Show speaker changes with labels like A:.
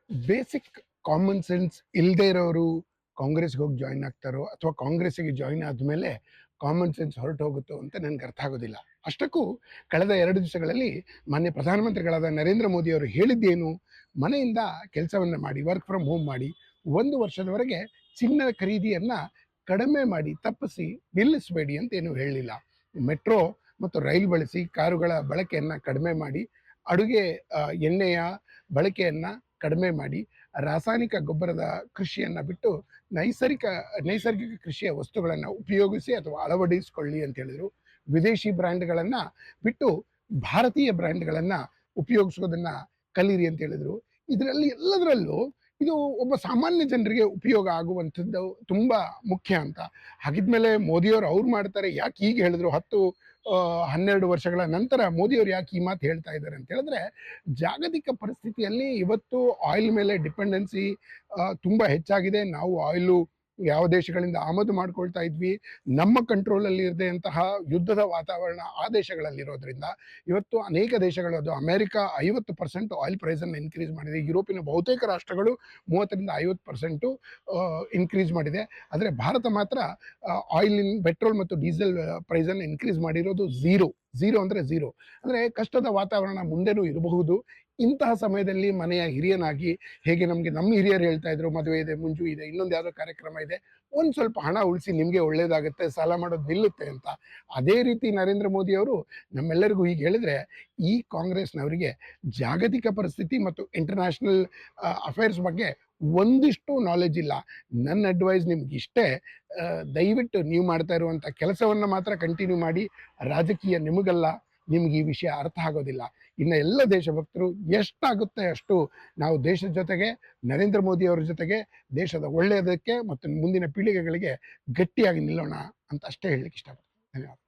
A: Basic common sense ಇಲ್ಲದೆ ಇರೋರು ಕಾಂಗ್ರೆಸ್ಗೆ ಹೋಗಿ ಜಾಯಿನ್ ಆಗ್ತಾರೋ ಅಥವಾ ಕಾಂಗ್ರೆಸ್ಸಿಗೆ ಜಾಯಿನ್ ಆದಮೇಲೆ ಕಾಮನ್ ಸೆನ್ಸ್ ಹೊರಟು ಹೋಗುತ್ತೋ ಅಂತ ನನಗೆ ಅರ್ಥ ಆಗೋದಿಲ್ಲ. ಅಷ್ಟಕ್ಕೂ ಕಳೆದ 2 ದಿವಸಗಳಲ್ಲಿ ಮಾನ್ಯ ಪ್ರಧಾನಮಂತ್ರಿಗಳಾದ ನರೇಂದ್ರ ಮೋದಿ ಅವರು ಹೇಳಿದ್ದೇನು, ಮನೆಯಿಂದ ಕೆಲಸವನ್ನು ಮಾಡಿ, ವರ್ಕ್ ಫ್ರಮ್ ಹೋಮ್ ಮಾಡಿ 1 ವರ್ಷದವರೆಗೆ ಚಿನ್ನದ ಖರೀದಿಯನ್ನು ಕಡಿಮೆ ಮಾಡಿ, ತಪ್ಪಿಸಿ, ನಿಲ್ಲಿಸಬೇಡಿ ಅಂತ ಏನು ಹೇಳಲಿಲ್ಲ. ಮೆಟ್ರೋ ಮತ್ತು ರೈಲು ಬಳಸಿ ಕಾರುಗಳ ಬಳಕೆಯನ್ನು ಕಡಿಮೆ ಮಾಡಿ, ಅಡುಗೆ ಎಣ್ಣೆಯ ಬಳಕೆಯನ್ನು ಕಡಿಮೆ ಮಾಡಿ, ರಾಸಾಯನಿಕ ಗೊಬ್ಬರದ ಕೃಷಿಯನ್ನು ಬಿಟ್ಟು ನೈಸರ್ಗಿಕ ಕೃಷಿಯ ವಸ್ತುಗಳನ್ನು ಉಪಯೋಗಿಸಿ ಅಥವಾ ಅಳವಡಿಸಿಕೊಳ್ಳಿ ಅಂತ ಹೇಳಿದರು. ವಿದೇಶಿ ಬ್ರ್ಯಾಂಡ್ಗಳನ್ನು ಬಿಟ್ಟು ಭಾರತೀಯ ಬ್ರ್ಯಾಂಡ್ಗಳನ್ನು ಉಪಯೋಗಿಸೋದನ್ನು ಕಲೀರಿ ಅಂತ ಹೇಳಿದರು. ಇದರಲ್ಲಿ ಎಲ್ಲದರಲ್ಲೂ ಇದು ಒಬ್ಬ ಸಾಮಾನ್ಯ ಜನರಿಗೆ ಉಪಯೋಗ ಆಗುವಂಥದ್ದು ತುಂಬ ಮುಖ್ಯ ಅಂತ. ಹಾಗಿದ್ಮೇಲೆ ಮೋದಿಯವರು ಅವ್ರು ಮಾಡ್ತಾರೆ, ಯಾಕೆ ಈಗ ಹೇಳಿದ್ರು? 10-12 ವರ್ಷಗಳ ನಂತರ ಮೋದಿಯವರು ಯಾಕೆ ಈ ಮಾತು ಹೇಳ್ತಾ ಇದ್ದಾರೆ ಅಂತ ಹೇಳಿದ್ರೆ, ಜಾಗತಿಕ ಪರಿಸ್ಥಿತಿಯಲ್ಲಿ ಇವತ್ತು ಆಯಿಲ್ ಮೇಲೆ ಡಿಪೆಂಡೆನ್ಸಿ ತುಂಬ ಹೆಚ್ಚಾಗಿದೆ. ನಾವು ಆಯಿಲು ಯಾವ ದೇಶಗಳಿಂದ ಆಮದು ಮಾಡ್ಕೊಳ್ತಾ ಇದ್ವಿ, ನಮ್ಮ ಕಂಟ್ರೋಲಲ್ಲಿ ಇರದೆ ಅಂತಹ ಯುದ್ಧದ ವಾತಾವರಣ ಆ ದೇಶಗಳಲ್ಲಿರೋದ್ರಿಂದ ಇವತ್ತು ಅನೇಕ ದೇಶಗಳು, ಅದು ಅಮೆರಿಕ 50% ಆಯಿಲ್ ಪ್ರೈಸನ್ನು ಇನ್ಕ್ರೀಸ್ ಮಾಡಿದೆ. ಯುರೋಪಿನ ಬಹುತೇಕ ರಾಷ್ಟ್ರಗಳು 30-50% ಇನ್ಕ್ರೀಸ್ ಮಾಡಿದೆ. ಆದರೆ ಭಾರತ ಮಾತ್ರ ಪೆಟ್ರೋಲ್ ಮತ್ತು ಡೀಸೆಲ್ ಪ್ರೈಸನ್ನು ಇನ್ಕ್ರೀಸ್ ಮಾಡಿರೋದು ಝೀರೋ ಅಂದರೆ ಕಷ್ಟದ ವಾತಾವರಣ ಮುಂದೆನೂ ಇರಬಹುದು. ಇಂತಹ ಸಮಯದಲ್ಲಿ ಮನೆಯ ಹಿರಿಯನಾಗಿ, ಹೇಗೆ ನಮ್ಮ ಹಿರಿಯರು ಹೇಳ್ತಾ ಇದ್ರು, ಮದುವೆ ಇದೆ, ಮುಂಜು ಇದೆ, ಇನ್ನೊಂದು ಯಾವುದೋ ಕಾರ್ಯಕ್ರಮ ಇದೆ, ಒಂದು ಸ್ವಲ್ಪ ಹಣ ಉಳಿಸಿ, ನಿಮಗೆ ಒಳ್ಳೇದಾಗುತ್ತೆ, ಸಾಲ ಮಾಡೋದು ನಿಲ್ಲುತ್ತೆ ಅಂತ. ಅದೇ ರೀತಿ ನರೇಂದ್ರ ಮೋದಿ ಅವರು ನಮ್ಮೆಲ್ಲರಿಗೂ ಹೀಗೆ ಹೇಳಿದ್ರೆ, ಈ ಕಾಂಗ್ರೆಸ್ನವರಿಗೆ ಜಾಗತಿಕ ಪರಿಸ್ಥಿತಿ ಮತ್ತು ಇಂಟರ್ನ್ಯಾಷನಲ್ ಅಫೇರ್ಸ್ ಬಗ್ಗೆ ಒಂದಿಷ್ಟು ನಾಲೆಜ್ ಇಲ್ಲ. ನನ್ನ ಅಡ್ವೈಸ್ ನಿಮ್ಗೆ ಇಷ್ಟೇ, ದಯವಿಟ್ಟು ನೀವು ಮಾಡ್ತಾ ಇರುವಂಥ ಕೆಲಸವನ್ನು ಮಾತ್ರ ಕಂಟಿನ್ಯೂ ಮಾಡಿ. ರಾಜಕೀಯ ನಿಮಗಲ್ಲ, ನಿಮ್ಗೆ ಈ ವಿಷಯ ಅರ್ಥ ಆಗೋದಿಲ್ಲ. ಇನ್ನು ಎಲ್ಲ ದೇಶಭಕ್ತರು ಎಷ್ಟಾಗುತ್ತೆ ಅಷ್ಟು ನಾವು ದೇಶದ ಜೊತೆಗೆ, ನರೇಂದ್ರ ಮೋದಿ ಅವರ ಜೊತೆಗೆ, ದೇಶದ ಒಳ್ಳೆಯದಕ್ಕೆ ಮತ್ತು ಮುಂದಿನ ಪೀಳಿಗೆಗಳಿಗೆ ಗಟ್ಟಿಯಾಗಿ ನಿಲ್ಲೋಣ ಅಂತ ಅಷ್ಟೇ ಹೇಳಲಿಕ್ಕೆ ಇಷ್ಟಪಡ್ತೀನಿ. ಧನ್ಯವಾದ.